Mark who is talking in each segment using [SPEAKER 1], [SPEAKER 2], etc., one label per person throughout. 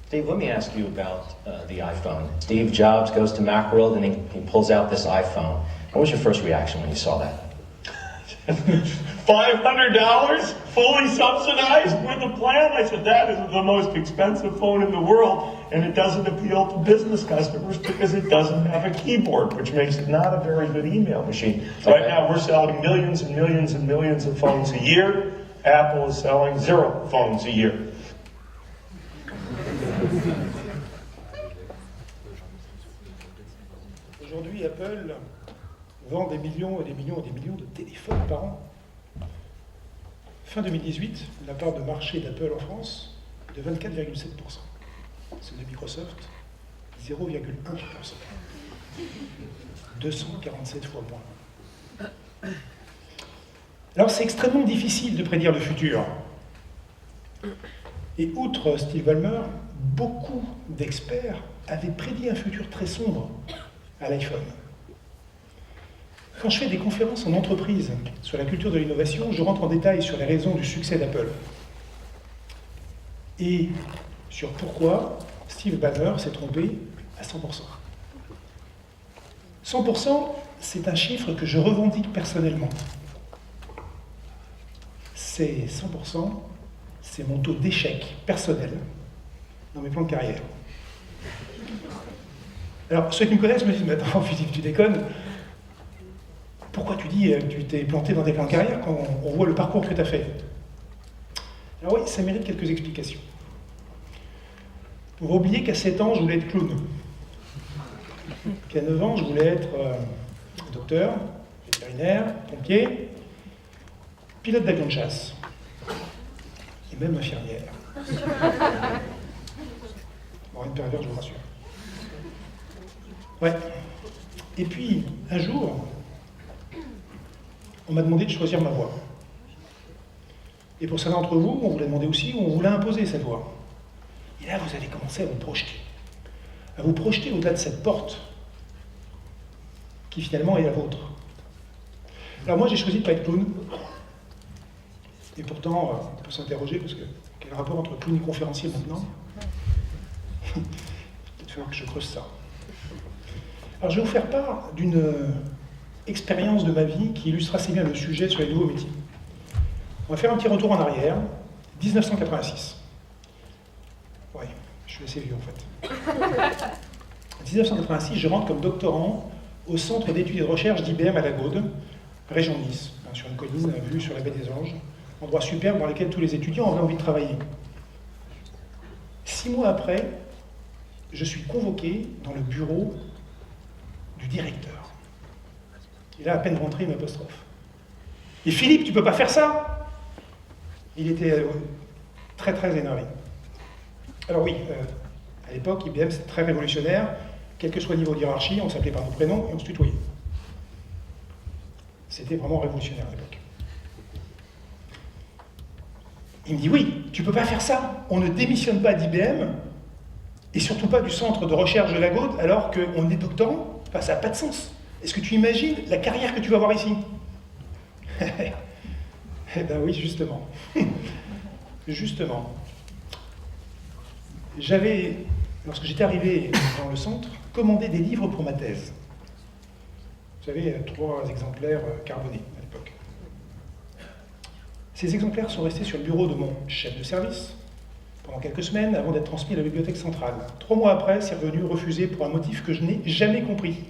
[SPEAKER 1] Dave, let me ask you about the iPhone. Steve Jobs goes to Macworld and he pulls out this iPhone. What was your first reaction when you saw that?
[SPEAKER 2] $500 fully subsidized with a plan? I said, that is the most expensive phone in the world, and it doesn't appeal to business customers because it doesn't have a keyboard, which makes it not a very good email machine.
[SPEAKER 1] Okay.
[SPEAKER 2] Right now we're selling millions and millions and millions of phones a year. Apple is selling 0 phones a year.
[SPEAKER 3] Aujourd'hui, Apple vend des millions et des millions et des millions de téléphones par an. Fin 2018, la part de marché d'Apple en France est de 24,7%. Celle de Microsoft, 0,1%. 247 fois moins. Alors c'est extrêmement difficile de prédire le futur. Et outre Steve Ballmer, beaucoup d'experts avaient prédit un futur très sombre à l'iPhone. Quand je fais des conférences en entreprise sur la culture de l'innovation, je rentre en détail sur les raisons du succès d'Apple et sur pourquoi Steve Ballmer s'est trompé à 100%. 100%, c'est un chiffre que je revendique personnellement. C'est 100%, c'est mon taux d'échec personnel dans mes plans de carrière. Alors, ceux qui me connaissent me disent, mais attends, Philippe, tu déconnes. Pourquoi tu dis que tu t'es planté dans tes plans de carrière quand on voit le parcours que tu as fait? Alors oui, ça mérite quelques explications. On va oublier qu'à 7 ans, je voulais être clown. Qu'à 9 ans, je voulais être docteur, vétérinaire, pompier, pilote d'avion de chasse, et même infirmière. Bon, une pervers, je vous rassure. Ouais. Et puis, un jour, on m'a demandé de choisir ma voie. Et pour certains d'entre vous, on vous l'a demandé aussi, ou on vous l'a imposé, cette voie. Et là, vous allez commencer à vous projeter. À vous projeter au-delà de cette porte, qui finalement est la vôtre. Alors moi, j'ai choisi de ne pas être clown. Et pourtant, on peut s'interroger, parce que quel rapport entre clown et conférencier maintenant? Peut-être falloir que je creuse ça. Alors je vais vous faire part d'une expérience de ma vie qui illustre assez bien le sujet sur les nouveaux métiers. On va faire un petit retour en arrière, 1986. Ouais, je suis assez vieux en fait. En 1986, je rentre comme doctorant au centre d'études et de recherche d'IBM à la Gaude, région de Nice, sur une colline vue sur la baie des Anges, endroit superbe dans lequel tous les étudiants avaient envie de travailler. 6 mois après, je suis convoqué dans le bureau du directeur. Il a à peine rentré, il m'apostrophe. « Et Philippe, tu peux pas faire ça ?» Il était très très énervé. Alors oui, à l'époque, IBM c'était très révolutionnaire. Quel que soit le niveau de hiérarchie, on s'appelait par nos prénoms et on se tutoyait. C'était vraiment révolutionnaire à l'époque. Il me dit « Oui, tu peux pas faire ça. On ne démissionne pas d'IBM et surtout pas du centre de recherche de la Gaude alors qu'on est doctorant. Enfin, ça n'a pas de sens. Est-ce que tu imagines la carrière que tu vas avoir ici? Eh bien oui, justement. Justement. J'avais, lorsque j'étais arrivé dans le centre, commandé des livres pour ma thèse. Vous savez, 3 exemplaires carbonés à l'époque. Ces exemplaires sont restés sur le bureau de mon chef de service pendant quelques semaines avant d'être transmis à la bibliothèque centrale. 3 mois après, c'est revenu refusé pour un motif que je n'ai jamais compris.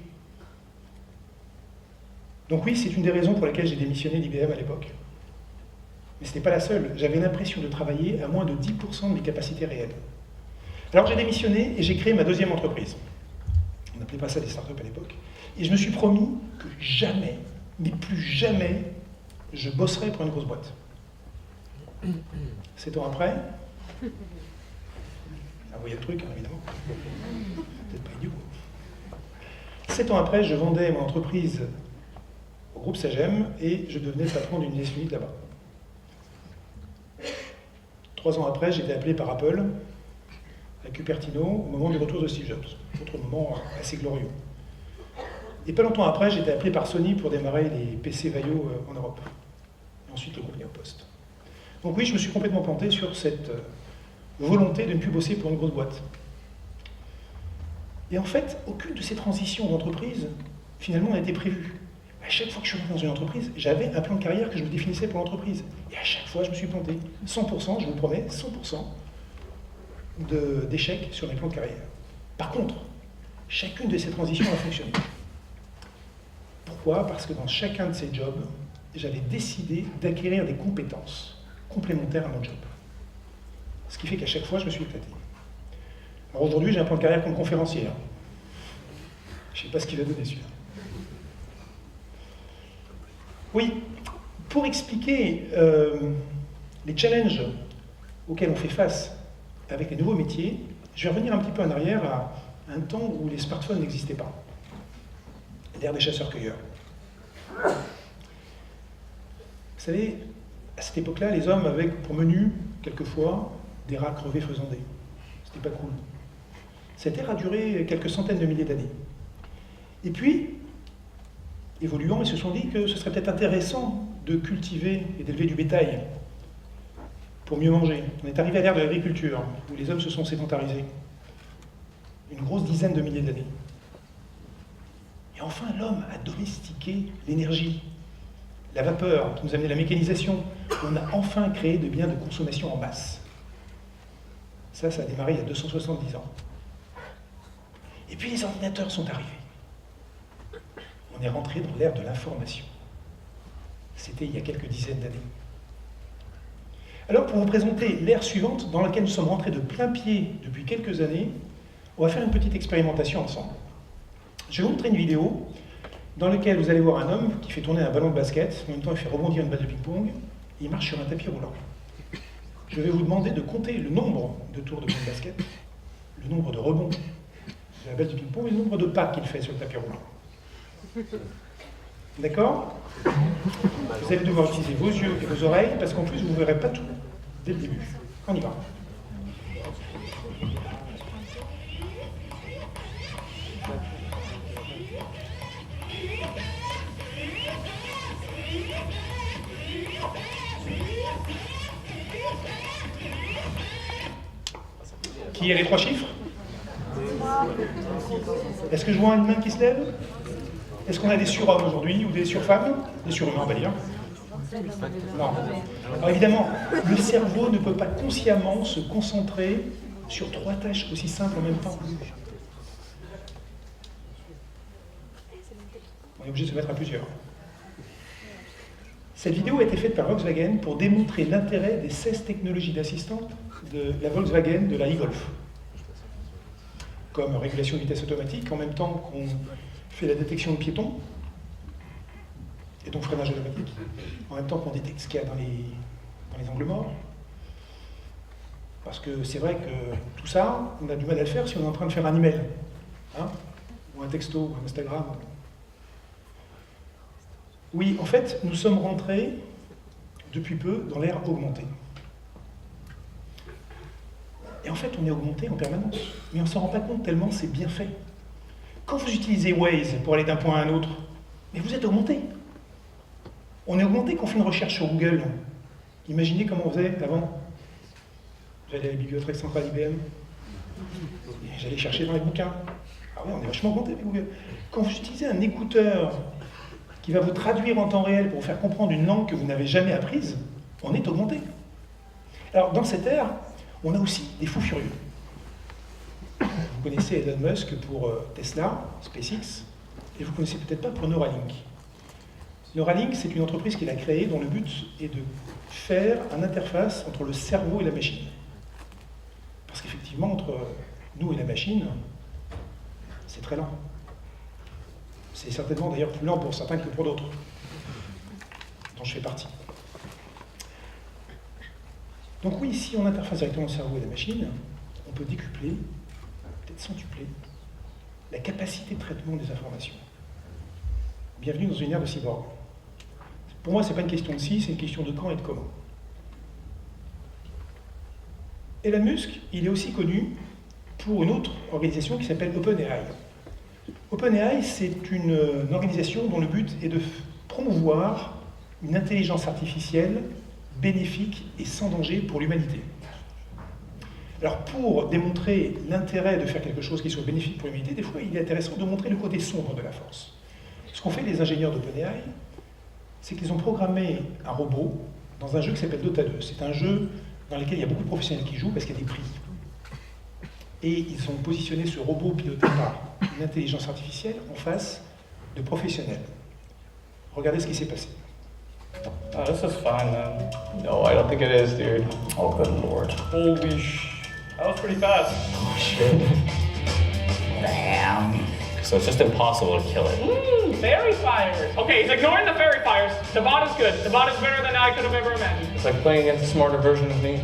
[SPEAKER 3] Donc oui, c'est une des raisons pour lesquelles j'ai démissionné d'IBM à l'époque. Mais ce n'était pas la seule. J'avais l'impression de travailler à moins de 10% de mes capacités réelles. Alors j'ai démissionné et j'ai créé ma deuxième entreprise. On n'appelait pas ça des startups à l'époque. Et je me suis promis que jamais, mais plus jamais, je bosserai pour une grosse boîte. 7 ans après, ah oui, il y a le truc, hein, évidemment. Peut-être pas idiot. 7 ans après, je vendais mon entreprise au groupe Sagem et je devenais le patron d'une business unit là-bas. 3 ans après, j'ai été appelé par Apple à Cupertino au moment du retour de Steve Jobs. Autre moment assez glorieux. Et pas longtemps après, j'ai été appelé par Sony pour démarrer les PC Vaio en Europe. Et ensuite le groupe Neopost. Donc oui, je me suis complètement planté sur cette volonté de ne plus bosser pour une grosse boîte. Et en fait, aucune de ces transitions d'entreprise, finalement, n'a été prévue. À chaque fois que je suis rentré dans une entreprise, j'avais un plan de carrière que je me définissais pour l'entreprise. Et à chaque fois, je me suis planté. 100%, je vous promets, 100% d'échecs sur mes plans de carrière. Par contre, chacune de ces transitions a fonctionné. Pourquoi? Parce que dans chacun de ces jobs, j'avais décidé d'acquérir des compétences complémentaires à mon job. Ce qui fait qu'à chaque fois, je me suis éclaté. Alors aujourd'hui, j'ai un plan de carrière comme conférencier. Je ne sais pas ce qu'il va donner celui-là. Oui, pour expliquer les challenges auxquels on fait face avec les nouveaux métiers, je vais revenir un petit peu en arrière à un temps où les smartphones n'existaient pas. L'ère des chasseurs-cueilleurs. Vous savez, à cette époque-là, les hommes avaient pour menu, quelquefois, des rats crevés faisandés. C'était pas cool. Cette ère a duré quelques centaines de milliers d'années. Et puis, évoluant, ils se sont dit que ce serait peut-être intéressant de cultiver et d'élever du bétail pour mieux manger. On est arrivé à l'ère de l'agriculture, où les hommes se sont sédentarisés. Une grosse dizaine de milliers d'années. Et enfin, l'homme a domestiqué l'énergie, la vapeur, qui nous a amené la mécanisation. On a enfin créé des biens de consommation en masse. Ça a démarré il y a 270 ans. Et puis les ordinateurs sont arrivés. On est rentré dans l'ère de l'information. C'était il y a quelques dizaines d'années. Alors, pour vous présenter l'ère suivante, dans laquelle nous sommes rentrés de plein pied depuis quelques années, on va faire une petite expérimentation ensemble. Je vais vous montrer une vidéo dans laquelle vous allez voir un homme qui fait tourner un ballon de basket, en même temps il fait rebondir une balle de ping-pong, et il marche sur un tapis roulant. Je vais vous demander de compter le nombre de tours de balle de basket, le nombre de rebonds de la balle de ping-pong et le nombre de pas qu'il fait sur le tapis roulant. D'accord? Vous allez devoir utiliser vos yeux et vos oreilles, parce qu'en plus vous ne verrez pas tout dès le début. On y va. Qui a les 3 chiffres? Est-ce que je vois une main qui se lève? Est-ce qu'on a des surhommes aujourd'hui ou des surfemmes? Des surhumains, on va dire. Non. Alors évidemment, le cerveau ne peut pas consciemment se concentrer sur 3 tâches aussi simples en même temps. On est obligé de se mettre à plusieurs. Cette vidéo a été faite par Volkswagen pour démontrer l'intérêt des 16 technologies d'assistance de la Volkswagen de la e-Golf. Comme régulation de vitesse automatique, en même temps qu'on fait la détection de piétons, et donc freinage automatique, en même temps qu'on détecte ce qu'il y a dans les angles morts. Parce que c'est vrai que tout ça, on a du mal à le faire si on est en train de faire un email, hein, ou un texto, ou un Instagram. Oui, en fait, nous sommes rentrés, depuis peu, dans l'ère augmentée. Et en fait, on est augmenté en permanence. Mais on ne s'en rend pas compte tellement c'est bien fait. Quand vous utilisez Waze pour aller d'un point à un autre, mais vous êtes augmenté. On est augmenté quand on fait une recherche sur Google. Imaginez comment on faisait avant. J'allais à la bibliothèque centrale IBM. Et j'allais chercher dans les bouquins. Ah ouais, on est vachement augmenté avec Google. Quand vous utilisez un écouteur qui va vous traduire en temps réel pour vous faire comprendre une langue que vous n'avez jamais apprise, on est augmenté. Alors, dans cette ère, on a aussi des fous furieux. Vous connaissez Elon Musk pour Tesla, SpaceX, et vous ne connaissez peut-être pas pour Neuralink. Neuralink, c'est une entreprise qu'il a créée dont le but est de faire une interface entre le cerveau et la machine. Parce qu'effectivement, entre nous et la machine, c'est très lent. C'est certainement d'ailleurs plus lent pour certains que pour d'autres, dont je fais partie. Donc oui, si on interface directement le cerveau et la machine, on peut décupler, peut-être centupler, la capacité de traitement des informations. Bienvenue dans une ère de cyborg. Pour moi, ce n'est pas une question de si, c'est une question de quand et de comment. Elon Musk, il est aussi connu pour une autre organisation qui s'appelle OpenAI. OpenAI, c'est une organisation dont le but est de promouvoir une intelligence artificielle bénéfique et sans danger pour l'humanité. Alors pour démontrer l'intérêt de faire quelque chose qui soit bénéfique pour l'humanité, des fois il est intéressant de montrer le côté sombre de la force. Ce qu'ont fait les ingénieurs d'OpenAI, c'est qu'ils ont programmé un robot dans un jeu qui s'appelle Dota 2. C'est un jeu dans lequel il y a beaucoup de professionnels qui jouent parce qu'il y a des prix. Et ils ont positionné ce robot piloté par une intelligence artificielle en face de professionnels. Regardez ce qui s'est passé.
[SPEAKER 4] Oh, this is fine then. No, I don't think it is, dude.
[SPEAKER 1] Oh, good lord.
[SPEAKER 4] Holy that was pretty fast.
[SPEAKER 1] Oh, shit. Damn. So it's just impossible to kill it.
[SPEAKER 5] Fairy fires. Okay, he's ignoring the fairy fires. The bot is good. The bot is better than I could have ever imagined.
[SPEAKER 4] It's like playing against a smarter version of me.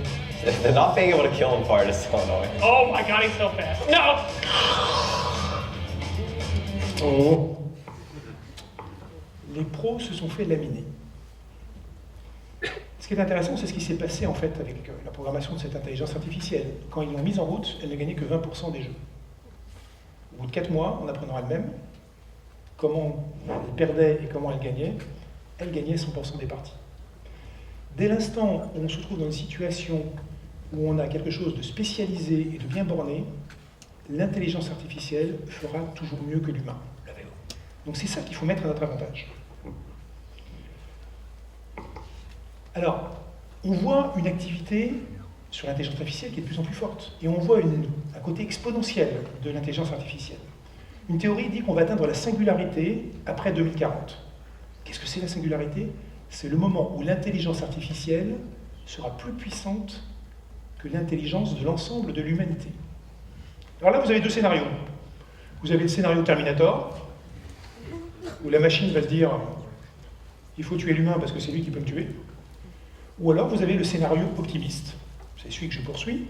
[SPEAKER 6] The not being able to kill him part is so annoying.
[SPEAKER 5] Oh my god, he's so fast. No!
[SPEAKER 3] Oh. Les pros se sont fait laminer. Ce qui est intéressant, c'est ce qui s'est passé en fait avec la programmation de cette intelligence artificielle. Quand ils l'ont mise en route, elle ne gagnait que 20% des jeux. Au bout de 4 mois, en apprenant elle-même comment elle perdait et comment elle gagnait 100% des parties. Dès l'instant où on se trouve dans une situation où on a quelque chose de spécialisé et de bien borné, l'intelligence artificielle fera toujours mieux que l'humain. Donc c'est ça qu'il faut mettre à notre avantage. Alors, on voit une activité sur l'intelligence artificielle qui est de plus en plus forte. Et on voit un côté exponentiel de l'intelligence artificielle. Une théorie dit qu'on va atteindre la singularité après 2040. Qu'est-ce que c'est la singularité? C'est le moment où l'intelligence artificielle sera plus puissante que l'intelligence de l'ensemble de l'humanité. Alors là, vous avez deux scénarios. Vous avez le scénario Terminator, où la machine va se dire « il faut tuer l'humain parce que c'est lui qui peut me tuer ». Ou alors vous avez le scénario optimiste, c'est celui que je poursuis,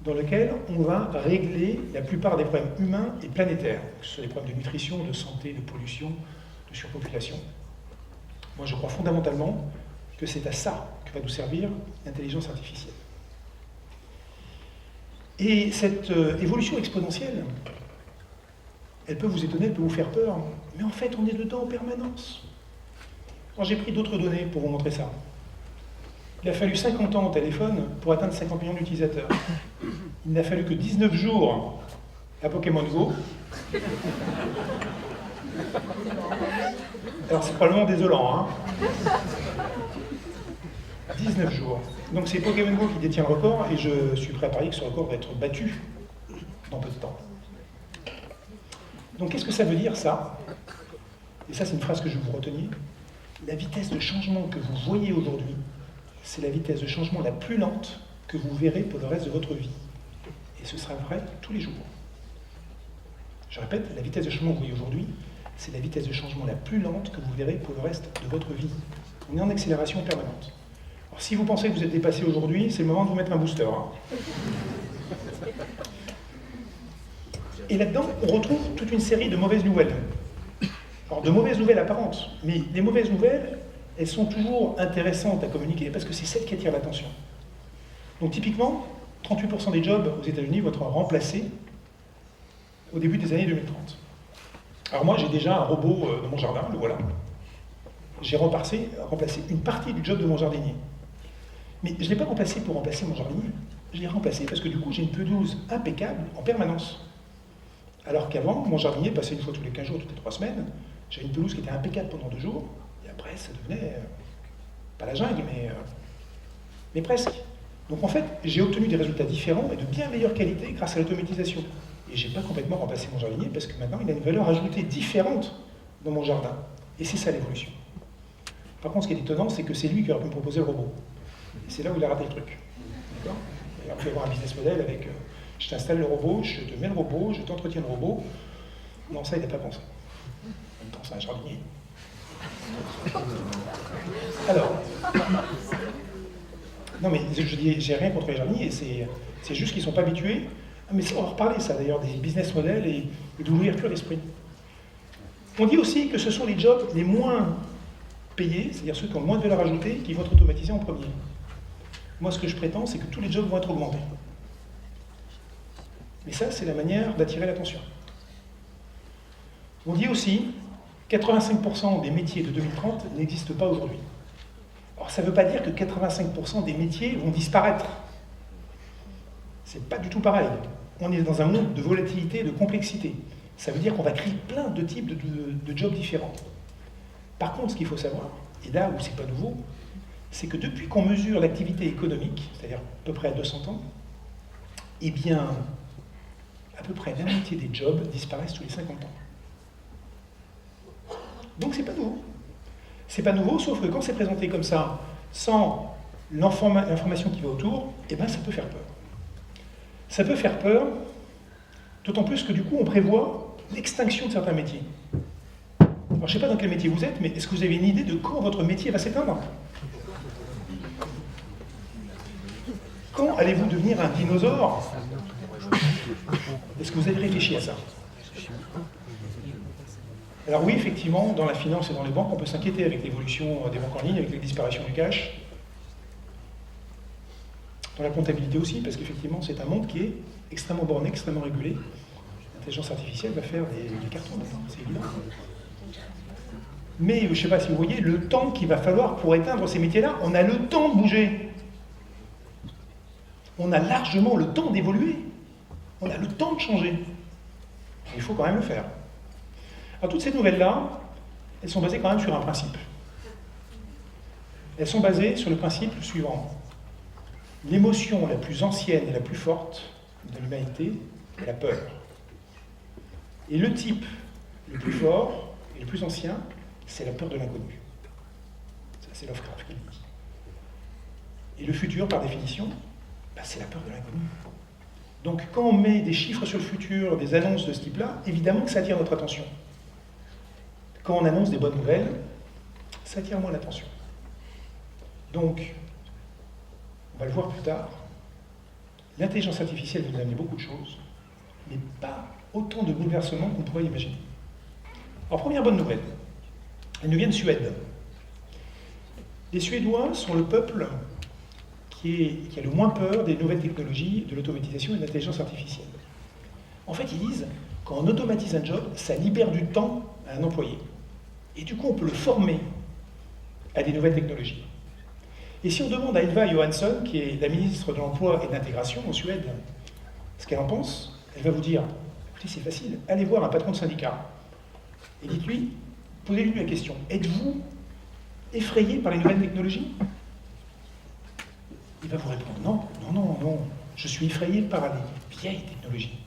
[SPEAKER 3] dans lequel on va régler la plupart des problèmes humains et planétaires, que ce soit des problèmes de nutrition, de santé, de pollution, de surpopulation. Moi je crois fondamentalement que c'est à ça que va nous servir l'intelligence artificielle. Et cette évolution exponentielle, elle peut vous étonner, elle peut vous faire peur, mais en fait on est dedans en permanence. Alors j'ai pris d'autres données pour vous montrer ça. Il a fallu 50 ans au téléphone pour atteindre 50 millions d'utilisateurs. Il n'a fallu que 19 jours à Pokémon Go. Alors c'est probablement désolant, hein. 19 jours. Donc c'est Pokémon Go qui détient le record et je suis prêt à parier que ce record va être battu dans peu de temps. Donc qu'est-ce que ça veut dire ça? Et ça c'est une phrase que je veux vous retenir. La vitesse de changement que vous voyez aujourd'hui, c'est la vitesse de changement la plus lente que vous verrez pour le reste de votre vie. Et ce sera vrai tous les jours. Je répète, la vitesse de changement que vous voyez aujourd'hui, c'est la vitesse de changement la plus lente que vous verrez pour le reste de votre vie. On est en accélération permanente. Alors si vous pensez que vous êtes dépassé aujourd'hui, c'est le moment de vous mettre un booster. Hein. Et là-dedans, on retrouve toute une série de mauvaises nouvelles. Alors de mauvaises nouvelles apparentes, mais les mauvaises nouvelles, elles sont toujours intéressantes à communiquer parce que c'est celles qui attirent l'attention. Donc typiquement, 38% des jobs aux États-Unis vont être remplacés au début des années 2030. Alors moi, j'ai déjà un robot dans mon jardin, le voilà. J'ai remplacé une partie du job de mon jardinier. Mais je ne l'ai pas remplacé pour remplacer mon jardinier. Je l'ai remplacé parce que du coup, j'ai une pelouse impeccable en permanence. Alors qu'avant, mon jardinier passait une fois tous les 15 jours, toutes les 3 semaines. J'avais une pelouse qui était impeccable pendant 2 jours. Et après, ça devenait, pas la jungle, mais presque. Donc en fait, j'ai obtenu des résultats différents et de bien meilleure qualité grâce à l'automatisation. Et je n'ai pas complètement remplacé mon jardinier parce que maintenant, il a une valeur ajoutée différente dans mon jardin. Et c'est ça l'évolution. Par contre, ce qui est étonnant, c'est que c'est lui qui aurait pu me proposer le robot. Et c'est là où il a raté le truc. D'accord? Il aurait pu avoir un business model avec je t'installe le robot, je te mets le robot, je t'entretiens le robot. Non, ça, il n'a pas pensé. En même temps, c'est un jardinier. Alors, non mais je dis, j'ai rien contre les jardiniers, c'est juste qu'ils ne sont pas habitués. Mais ça, on va reparler ça d'ailleurs, des business models et de l'ouverture d'esprit. On dit aussi que ce sont les jobs les moins payés, c'est-à-dire ceux qui ont le moins de valeur ajoutée, qui vont être automatisés en premier. Moi, ce que je prétends, c'est que tous les jobs vont être augmentés. Mais ça, c'est la manière d'attirer l'attention. On dit aussi 85% des métiers de 2030 n'existent pas aujourd'hui. Alors ça ne veut pas dire que 85% des métiers vont disparaître. C'est pas du tout pareil. On est dans un monde de volatilité et de complexité. Ça veut dire qu'on va créer plein de types de jobs différents. Par contre, ce qu'il faut savoir, et là où c'est pas nouveau, c'est que depuis qu'on mesure l'activité économique, c'est-à-dire à peu près à 200 ans, eh bien, à peu près la moitié des jobs disparaissent tous les 50 ans. Donc c'est pas nouveau. C'est pas nouveau, sauf que quand c'est présenté comme ça, sans l'information qui va autour, eh ben ça peut faire peur. Ça peut faire peur, d'autant plus que du coup on prévoit l'extinction de certains métiers. Alors je ne sais pas dans quel métier vous êtes, mais est-ce que vous avez une idée de quand votre métier va s'éteindre? Quand allez-vous devenir un dinosaure? Est-ce que vous avez réfléchi à ça? Alors oui, effectivement, dans la finance et dans les banques, on peut s'inquiéter avec l'évolution des banques en ligne, avec la disparition du cash. Dans la comptabilité aussi, parce qu'effectivement, c'est un monde qui est extrêmement borné, extrêmement régulé. L'intelligence artificielle va faire des cartons maintenant, c'est évident. Mais je ne sais pas si vous voyez, le temps qu'il va falloir pour éteindre ces métiers-là, on a le temps de bouger. On a largement le temps d'évoluer. On a le temps de changer. Il faut quand même le faire. Alors toutes ces nouvelles-là, elles sont basées quand même sur un principe. Elles sont basées sur le principe suivant. L'émotion la plus ancienne et la plus forte de l'humanité est la peur. Et le type le plus fort et le plus ancien, c'est la peur de l'inconnu. Ça, c'est Lovecraft qui le dit. Et le futur, par définition, c'est la peur de l'inconnu. Donc quand on met des chiffres sur le futur, des annonces de ce type-là, évidemment que ça attire notre attention. Quand on annonce des bonnes nouvelles, ça attire moins l'attention. Donc, on va le voir plus tard, l'intelligence artificielle va nous amener beaucoup de choses, mais pas autant de bouleversements qu'on pourrait imaginer. Alors, première bonne nouvelle, elle nous vient de Suède. Les Suédois sont le peuple qui a le moins peur des nouvelles technologies, de l'automatisation et de l'intelligence artificielle. En fait, ils disent, quand on automatise un job, ça libère du temps à un employé. Et du coup, on peut le former à des nouvelles technologies. Et si on demande à Ylva Johansson, qui est la ministre de l'Emploi et de l'Intégration en Suède, ce qu'elle en pense, elle va vous dire, écoutez, c'est facile, allez voir un patron de syndicat et dites-lui, posez-lui la question, êtes-vous effrayé par les nouvelles technologies? Il va vous répondre, non, non, non, non, je suis effrayé par les vieilles technologies.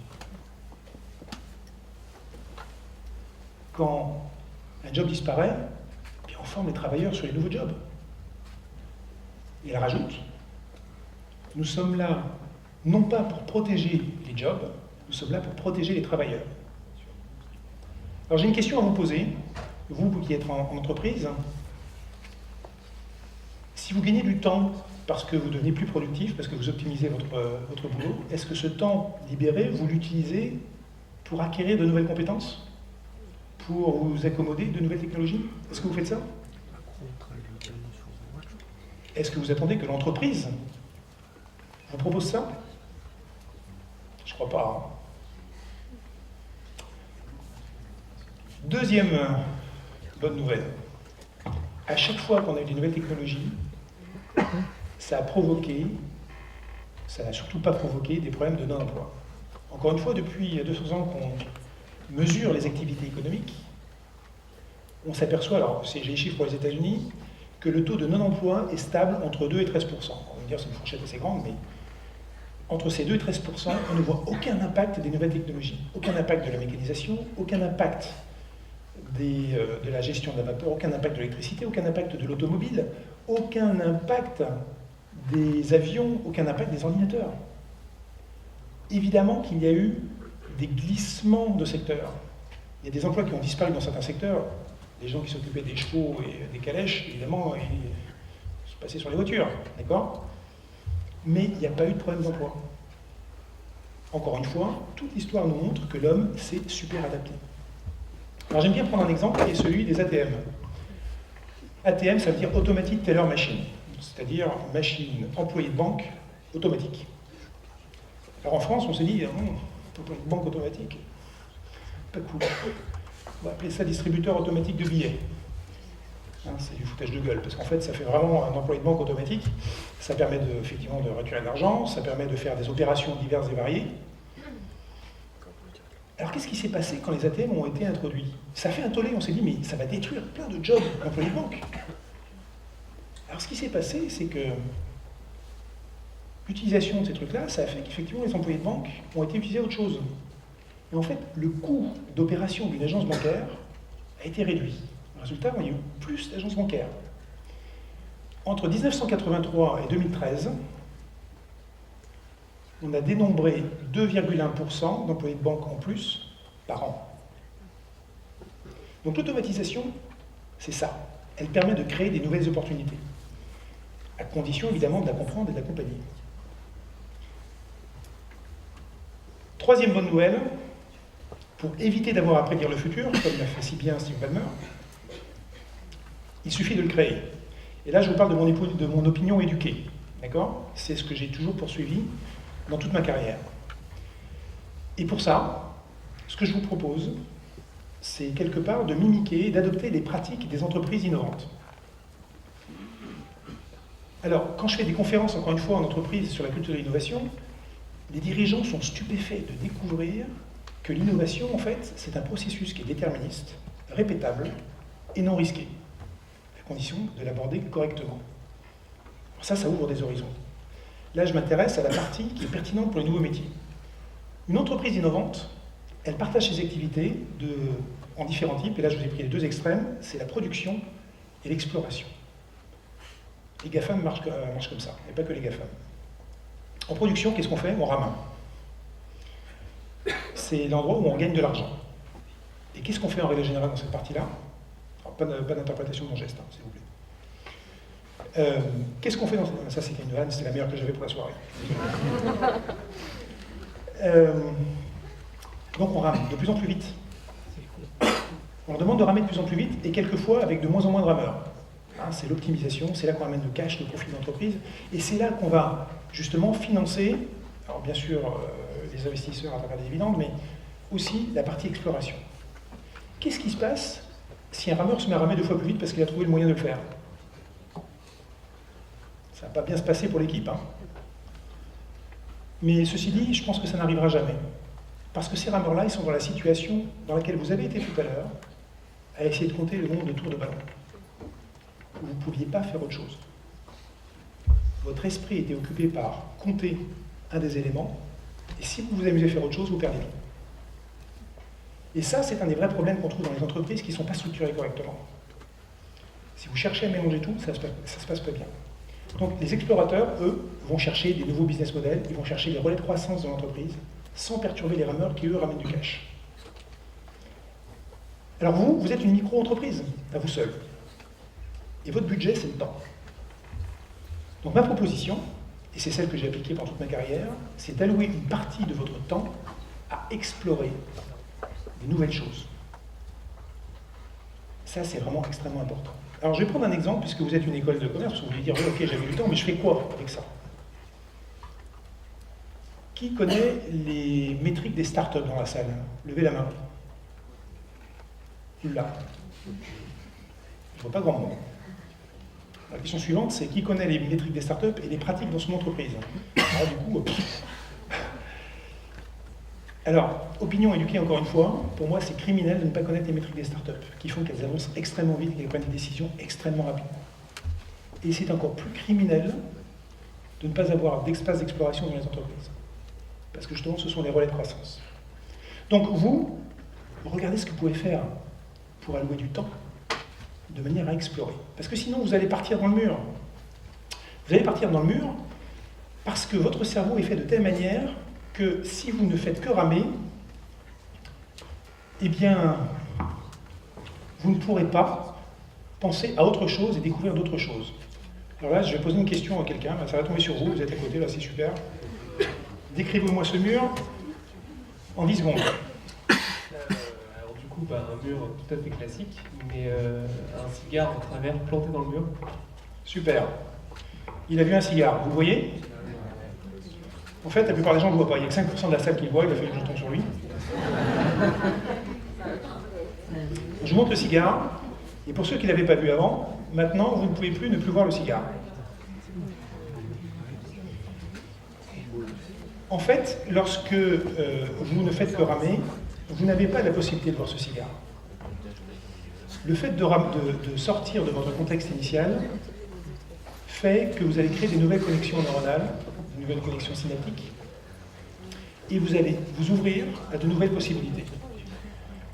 [SPEAKER 3] Quand un job disparaît, puis on forme les travailleurs sur les nouveaux jobs. Et elle rajoute, nous sommes là, non pas pour protéger les jobs, nous sommes là pour protéger les travailleurs. Alors j'ai une question à vous poser, vous qui êtes en entreprise. Si vous gagnez du temps parce que vous devenez plus productif, parce que vous optimisez votre boulot, est-ce que ce temps libéré, vous l'utilisez pour acquérir de nouvelles compétences? Pour vous accommoder de nouvelles technologies? Est-ce que vous faites ça? Est-ce que vous attendez que l'entreprise vous propose ça? Je crois pas. Hein. Deuxième bonne nouvelle. À chaque fois qu'on a eu des nouvelles technologies, ça n'a surtout pas provoqué des problèmes de non-emploi. Encore une fois, depuis 200 ans qu'on mesure les activités économiques, on s'aperçoit, alors j'ai les chiffres pour les États-Unis, que le taux de non-emploi est stable entre 2 et 13%. On va me dire c'est une fourchette assez grande, mais entre ces 2 et 13%, on ne voit aucun impact des nouvelles technologies, aucun impact de la mécanisation, aucun impact de la gestion de la vapeur, aucun impact de l'électricité, aucun impact de l'automobile, aucun impact des avions, aucun impact des ordinateurs. Évidemment qu'il y a eu des glissements de secteurs. Il y a des emplois qui ont disparu dans certains secteurs. Les gens qui s'occupaient des chevaux et des calèches, évidemment, ils sont passés sur les voitures, d'accord? Mais il n'y a pas eu de problème d'emploi. Encore une fois, toute l'histoire nous montre que l'homme s'est super adapté. Alors j'aime bien prendre un exemple qui est celui des ATM. ATM, ça veut dire Automatic Teller Machine, c'est-à-dire machine employée de banque automatique. Alors en France, on s'est dit, banque automatique, pas cool. On va appeler ça distributeur automatique de billets. Hein, c'est du foutage de gueule, parce qu'en fait, ça fait vraiment un employé de banque automatique. Ça permet effectivement de retirer de l'argent, ça permet de faire des opérations diverses et variées. Alors qu'est-ce qui s'est passé quand les ATM ont été introduits? Ça a fait un tollé, on s'est dit, mais ça va détruire plein de jobs d'employés de banque. Alors ce qui s'est passé, c'est que l'utilisation de ces trucs-là, ça a fait qu'effectivement les employés de banque ont été utilisés à autre chose. Et en fait, le coût d'opération d'une agence bancaire a été réduit. Résultat, il y a eu plus d'agences bancaires. Entre 1983 et 2013, on a dénombré 2,1% d'employés de banque en plus par an. Donc l'automatisation, c'est ça. Elle permet de créer des nouvelles opportunités, à condition évidemment de la comprendre et de l'accompagner. Troisième bonne nouvelle, pour éviter d'avoir à prédire le futur, comme l'a fait si bien Steve Ballmer, il suffit de le créer. Et là, je vous parle de mon opinion éduquée. D'accord? C'est ce que j'ai toujours poursuivi dans toute ma carrière. Et pour ça, ce que je vous propose, c'est quelque part de mimiquer et d'adopter les pratiques des entreprises innovantes. Alors, quand je fais des conférences, encore une fois, en entreprise sur la culture de l'innovation, les dirigeants sont stupéfaits de découvrir que l'innovation, en fait, c'est un processus qui est déterministe, répétable et non risqué, à condition de l'aborder correctement. Alors ça ouvre des horizons. Là, je m'intéresse à la partie qui est pertinente pour les nouveaux métiers. Une entreprise innovante, elle partage ses activités en différents types, et là, je vous ai pris les deux extrêmes, c'est la production et l'exploration. Les GAFAM marchent comme ça, et pas que les GAFAM. En production, qu'est-ce qu'on fait? On rame. C'est l'endroit où on gagne de l'argent. Et qu'est-ce qu'on fait en règle générale dans cette partie-là? Pas d'interprétation de mon geste, hein, s'il vous plaît. Qu'est-ce qu'on fait dans cette... Ça, c'était une vanne, c'était la meilleure que j'avais pour la soirée. Donc on rame de plus en plus vite. On leur demande de ramer de plus en plus vite, et quelquefois avec de moins en moins de rameurs. Hein, c'est l'optimisation, c'est là qu'on amène le cash, le profit d'entreprise, et c'est là qu'on va justement financer, alors bien sûr les investisseurs à travers des dividendes, mais aussi la partie exploration. Qu'est-ce qui se passe si un rameur se met à ramer 2 fois plus vite parce qu'il a trouvé le moyen de le faire? Ça ne va pas bien se passer pour l'équipe. Hein. Mais ceci dit, je pense que ça n'arrivera jamais. Parce que ces rameurs-là, ils sont dans la situation dans laquelle vous avez été tout à l'heure, à essayer de compter le nombre de tours de ballon. Vous ne pouviez pas faire autre chose. Votre esprit était occupé par compter un des éléments, et si vous vous amusez à faire autre chose, vous perdez tout. Et ça, c'est un des vrais problèmes qu'on trouve dans les entreprises qui ne sont pas structurées correctement. Si vous cherchez à mélanger tout, ça se passe pas bien. Donc les explorateurs, eux, vont chercher des nouveaux business models, ils vont chercher les relais de croissance de l'entreprise, sans perturber les rameurs qui, eux, ramènent du cash. Alors vous êtes une micro-entreprise, à vous seul. Et votre budget, c'est le temps. Donc ma proposition, et c'est celle que j'ai appliquée pendant toute ma carrière, c'est d'allouer une partie de votre temps à explorer des nouvelles choses. Ça, c'est vraiment extrêmement important. Alors je vais prendre un exemple, puisque vous êtes une école de commerce, vous allez dire, oui, ok, j'avais du temps, mais je fais quoi avec ça? Qui connaît les métriques des startups dans la salle? Levez la main. Là. Je ne vois pas grand monde. La question suivante, c'est qui connaît les métriques des startups et les pratiques dans son entreprise? Alors du coup, alors, opinion éduquée encore une fois, pour moi c'est criminel de ne pas connaître les métriques des startups, qui font qu'elles avancent extrêmement vite et qu'elles prennent des décisions extrêmement rapidement. Et c'est encore plus criminel de ne pas avoir d'espace d'exploration dans les entreprises. Parce que justement, ce sont les relais de croissance. Donc vous, regardez ce que vous pouvez faire pour allouer du temps de manière à explorer. Parce que sinon, vous allez partir dans le mur. Vous allez partir dans le mur parce que votre cerveau est fait de telle manière que si vous ne faites que ramer, eh bien, vous ne pourrez pas penser à autre chose et découvrir d'autres choses. Alors là, je vais poser une question à quelqu'un, ça va tomber sur vous, vous êtes à côté, là, c'est super. Décrivez-moi ce mur en 10 secondes.
[SPEAKER 7] Alors du coup, un mur tout à fait classique, mais un cigare en travers planté dans le mur.
[SPEAKER 3] Super. Il a vu un cigare, vous voyez? En fait, la plupart des gens ne le voient pas. Il n'y a que 5% de la salle qui le voit, il a fait le jeton sur lui. Je vous montre le cigare. Et pour ceux qui ne l'avaient pas vu avant, maintenant, vous ne pouvez plus ne plus voir le cigare. En fait, lorsque vous ne faites que ramer, vous n'avez pas la possibilité de voir ce cigare. Le fait de sortir de votre contexte initial fait que vous allez créer des nouvelles connexions neuronales, de nouvelles connexions synaptiques, et vous allez vous ouvrir à de nouvelles possibilités.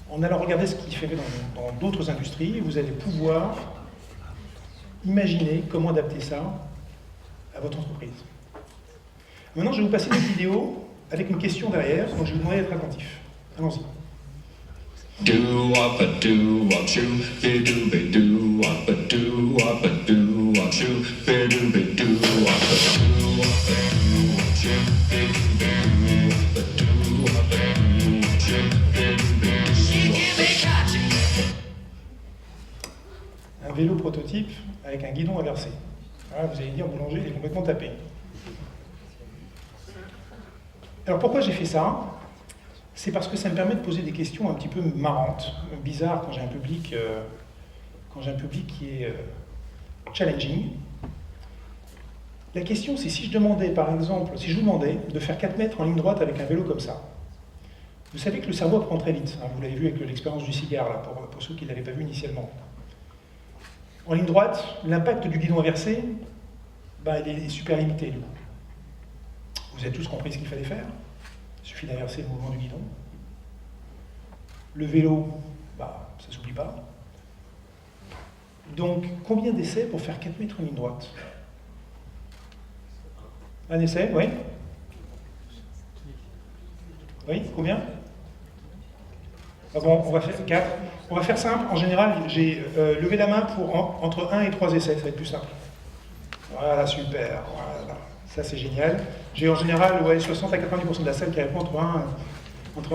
[SPEAKER 3] En allant regarder ce qui se fait dans d'autres industries, vous allez pouvoir imaginer comment adapter ça à votre entreprise. Maintenant, je vais vous passer une vidéo avec une question derrière, donc je vais vous demander d'être attentif. Allons-y.
[SPEAKER 8] Do up a do up shoo, be do be do up a do up a do up shoo, be do be do up a do up a do up shoo, be do be do up a do up a do up shoo, be do be do up a.
[SPEAKER 3] Un vélo prototype avec un guidon inversé. Voilà, vous allez dire, boulanger, il est complètement tapé. Alors pourquoi j'ai fait ça? C'est parce que ça me permet de poser des questions un petit peu marrantes, bizarres quand j'ai un public, qui est challenging. La question, c'est si je demandais, par exemple, si je vous demandais de faire 4 mètres en ligne droite avec un vélo comme ça. Vous savez que le cerveau apprend très vite, hein, vous l'avez vu avec l'expérience du cigare, là, pour ceux qui ne l'avaient pas vu initialement. En ligne droite, l'impact du guidon inversé, il est super limité. Du coup. Vous avez tous compris ce qu'il fallait faire. Il suffit d'inverser le mouvement du guidon. Le vélo, ça ne s'oublie pas. Donc, combien d'essais pour faire 4 mètres en ligne droite? Un essai, oui? Oui, combien? Bon, on va faire 4. On va faire simple. En général, j'ai levé la main pour entre 1 et 3 essais. Ça va être plus simple. Voilà, super. Voilà. Ça, c'est génial. J'ai en général 60 à 90% de la salle qui répond entre 1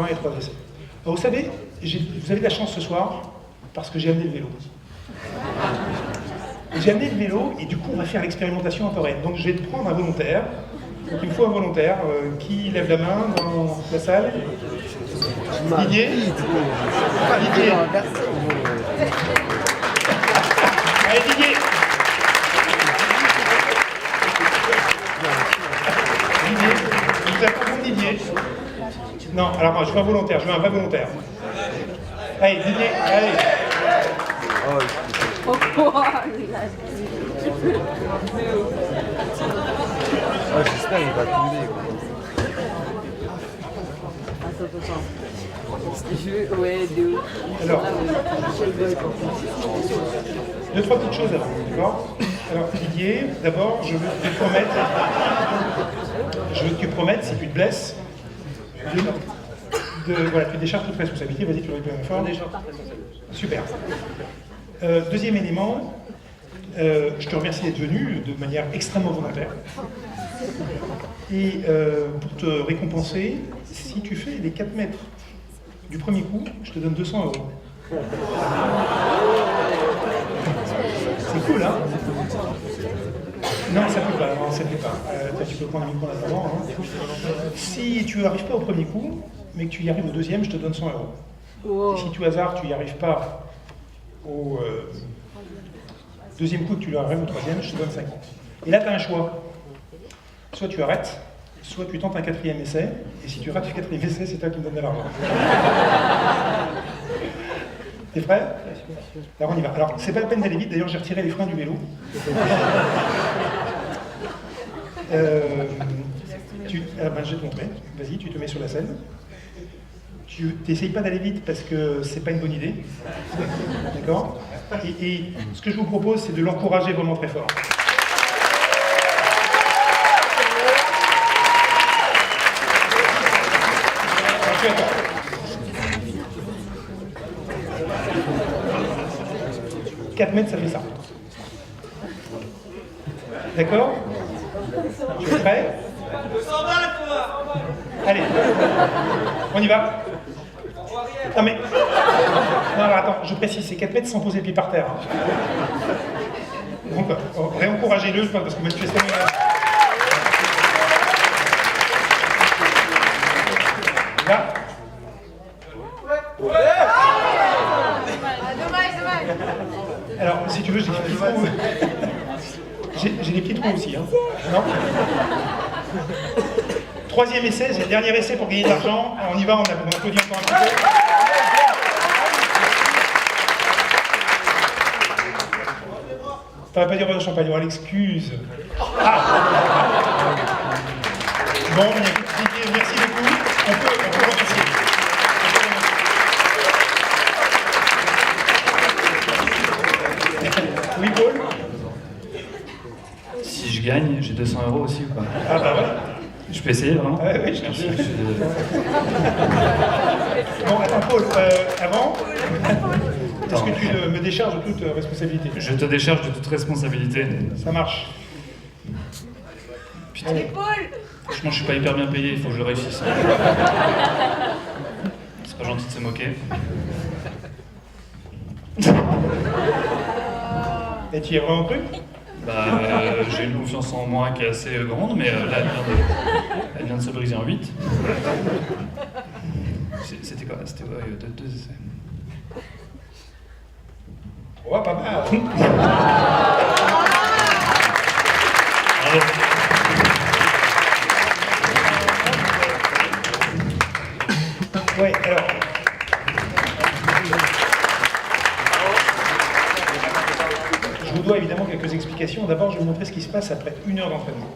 [SPEAKER 3] et 3 essais. Alors, vous savez, vous avez de la chance ce soir parce que j'ai amené le vélo. J'ai amené le vélo et du coup, on va faire l'expérimentation un peu réelle. Donc, je vais te prendre un volontaire. Donc, il me faut un volontaire qui lève la main dans la salle. Didier. Didier. Allez, Didier. Nous attendons Didier. Non, alors je veux un volontaire, je veux un vrai volontaire. Allez, Didier, allez.
[SPEAKER 9] J'espère qu'il va tomber.
[SPEAKER 3] Alors, 2-3 petites choses avant, d'accord? Alors, Didier, d'abord, je veux que tu promettes, si tu te blesses, voilà, tu décharges toute responsabilité, vas-y, tu le réponds fort. Super. Deuxième élément, je te remercie d'être venu de manière extrêmement volontaire. Et pour te récompenser, si tu fais les 4 mètres du premier coup, je te donne 200 €. C'est cool, hein? Non, ça ne peut pas, non, ça ne peut pas. Tu peux prendre un micro en attendant. Hein. Si tu n'arrives pas au premier coup, mais que tu y arrives au deuxième, je te donne 100 €. Wow. Et si tu hasard, tu n'y arrives pas au deuxième coup, que tu arrives au troisième, je te donne 50. Et là, tu as un choix. Soit tu arrêtes, soit tu tentes un 4e essai, et si tu rates le 4e essai, c'est toi qui me donnes de l'argent. T'es prêt? Alors on y va. Alors, c'est pas la peine d'aller vite, d'ailleurs j'ai retiré les freins du vélo. Je vais te montrer. Vas-y, tu te mets sur la scène. Tu n'essayes pas d'aller vite parce que c'est pas une bonne idée. D'accord? Et ce que je vous propose, c'est de l'encourager vraiment très fort. Alors, tu attends. « 4 mètres, ça fait ça. » D'accord? Tu es prêt? Allez, on y va. Non mais... Non, alors, attends, je précise, c'est 4 mètres sans poser le pied par terre. Donc, réencouragez-le, parce que manifestement... Là. Non. Troisième essai, c'est le dernier essai pour gagner de l'argent. On y va, on applaudit encore un petit peu. Ça va pas dire de champagne, il y aura l'excuse. Ah. Bon, merci beaucoup. On peut remercier. Oui, Paul?
[SPEAKER 10] Si je gagne, j'ai 200 € aussi ou pas?
[SPEAKER 3] Ah bah ouais.
[SPEAKER 10] Je peux essayer vraiment?
[SPEAKER 3] Oui, je
[SPEAKER 10] Merci.
[SPEAKER 3] t'en prie. Bon, attends, Paul, avant, est-ce que tu me décharges de toute responsabilité?
[SPEAKER 10] Je te décharge de toute responsabilité.
[SPEAKER 3] Ça marche.
[SPEAKER 10] Putain. Franchement, je suis pas hyper bien payé, il faut que je réussisse. C'est pas gentil de se moquer.
[SPEAKER 3] Et tu y as vraiment cru?
[SPEAKER 10] Bah, j'ai une confiance en moi qui est assez grande, mais là, elle vient de se briser en 8. C'était quoi? C'était quoi? Deux essais.
[SPEAKER 3] Ouais, pas mal.
[SPEAKER 10] Bravo.
[SPEAKER 3] Ouais, alors. Je vous dois évidemment quelques explications. D'abord, je vais vous montrer ce qui se passe après 1 heure d'entraînement.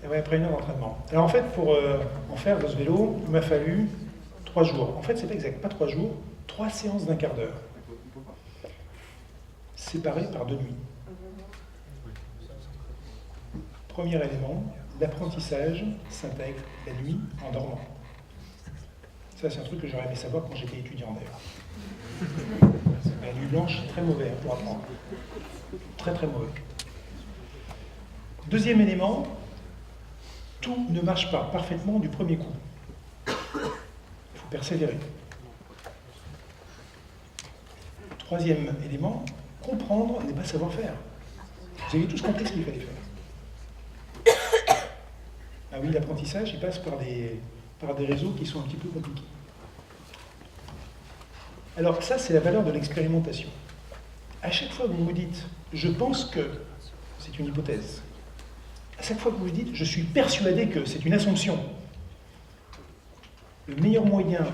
[SPEAKER 3] Et ouais, après 1 heure d'entraînement. Alors en fait, pour en faire de ce vélo, il m'a fallu 3 jours. En fait, c'est pas exact, pas 3 jours, 3 séances d'1 quart d'heure, séparées par 2 nuits. Premier élément, l'apprentissage s'intègre la nuit en dormant. Ça, c'est un truc que j'aurais aimé savoir quand j'étais étudiant d'ailleurs. La nuit blanche, c'est très mauvais pour apprendre. Très très mauvais. Deuxième élément, tout ne marche pas parfaitement du premier coup. Il faut persévérer. Troisième élément, comprendre n'est pas savoir faire. Vous avez tous compris ce qu'il fallait faire. Ah oui, l'apprentissage, il passe par des réseaux qui sont un petit peu compliqués. Alors ça, c'est la valeur de l'expérimentation. À chaque fois que vous me dites « je pense que », c'est une hypothèse. À chaque fois que vous dites « je suis persuadé que », c'est une assumption. Le meilleur moyen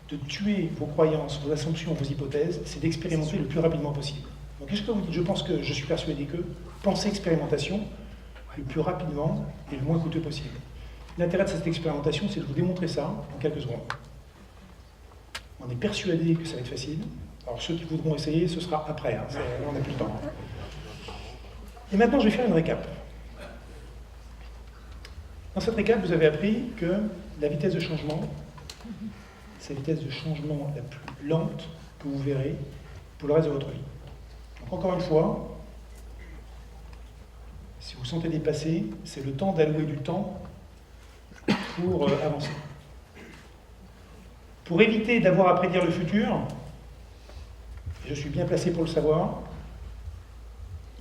[SPEAKER 3] de tuer vos croyances, vos assumptions, vos hypothèses, c'est d'expérimenter le plus rapidement possible. Donc à chaque fois que vous dites « je pense que », je suis persuadé que, pensez expérimentation le plus rapidement et le moins coûteux possible. L'intérêt de cette expérimentation, c'est de vous démontrer ça en quelques secondes. On est persuadé que ça va être facile. Alors ceux qui voudront essayer, ce sera après, hein. On n'a plus le temps. Et maintenant, je vais faire une récap. Dans cette récap, vous avez appris que la vitesse de changement, c'est la vitesse de changement la plus lente que vous verrez pour le reste de votre vie. Donc encore une fois, si vous sentez dépasser, c'est le temps d'allouer du temps pour avancer. Pour éviter d'avoir à prédire le futur, et je suis bien placé pour le savoir,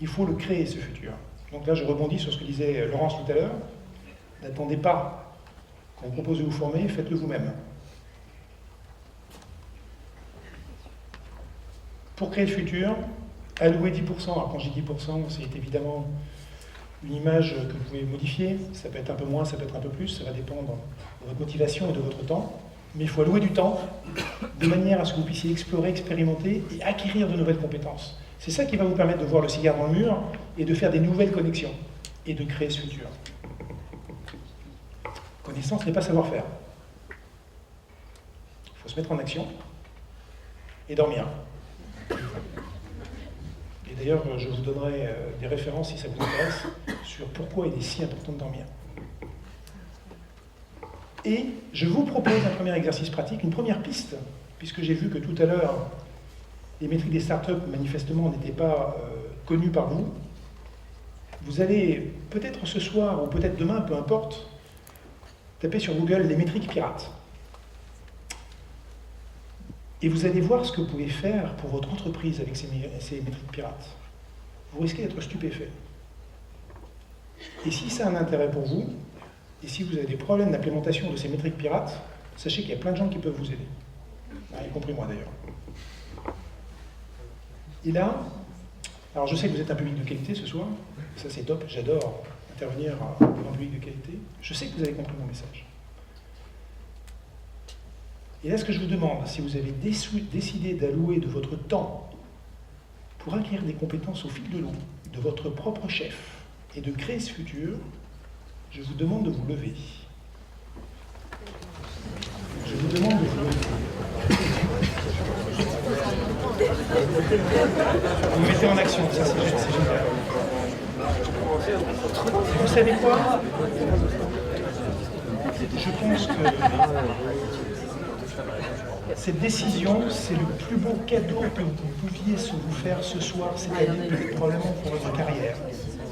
[SPEAKER 3] il faut le créer, ce futur. Donc là, je rebondis sur ce que disait Laurence tout à l'heure. N'attendez pas qu'on vous propose de vous former, faites-le vous-même. Pour créer le futur, allouez 10%. Alors quand je dis 10%, c'est évidemment une image que vous pouvez modifier. Ça peut être un peu moins, ça peut être un peu plus, ça va dépendre de votre motivation et de votre temps. Mais il faut allouer du temps de manière à ce que vous puissiez explorer, expérimenter et acquérir de nouvelles compétences. C'est ça qui va vous permettre de voir le cigare dans le mur et de faire des nouvelles connexions et de créer ce futur. Connaissance n'est pas savoir-faire. Il faut se mettre en action et dormir. Et d'ailleurs, je vous donnerai des références, si ça vous intéresse, sur pourquoi il est si important de dormir. Et je vous propose un premier exercice pratique, une première piste, puisque j'ai vu que tout à l'heure, les métriques des startups, manifestement, n'étaient pas connues par vous, vous allez, peut-être ce soir ou peut-être demain, peu importe, taper sur Google les métriques pirates. Et vous allez voir ce que vous pouvez faire pour votre entreprise avec ces métriques pirates. Vous risquez d'être stupéfait. Et si ça a un intérêt pour vous, et si vous avez des problèmes d'implémentation de ces métriques pirates, sachez qu'il y a plein de gens qui peuvent vous aider. Y compris moi d'ailleurs. Et là, alors je sais que vous êtes un public de qualité ce soir, ça c'est top, j'adore intervenir devant un public de qualité. Je sais que vous avez compris mon message. Et là, ce que je vous demande, si vous avez décidé d'allouer de votre temps pour acquérir des compétences au fil de l'eau, de votre propre chef, et de créer ce futur, je vous demande de vous lever. Je vous demande de vous lever. Vous vous mettez en action, ça c'est génial. Et vous savez quoi? Je pense que cette décision, c'est le plus beau cadeau que vous pouviez vous faire ce soir, cette année, probablement pour votre carrière.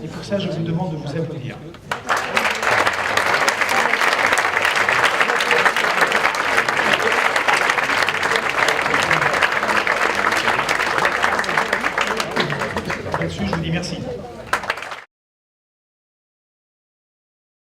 [SPEAKER 3] Et pour ça, je vous demande de vous applaudir.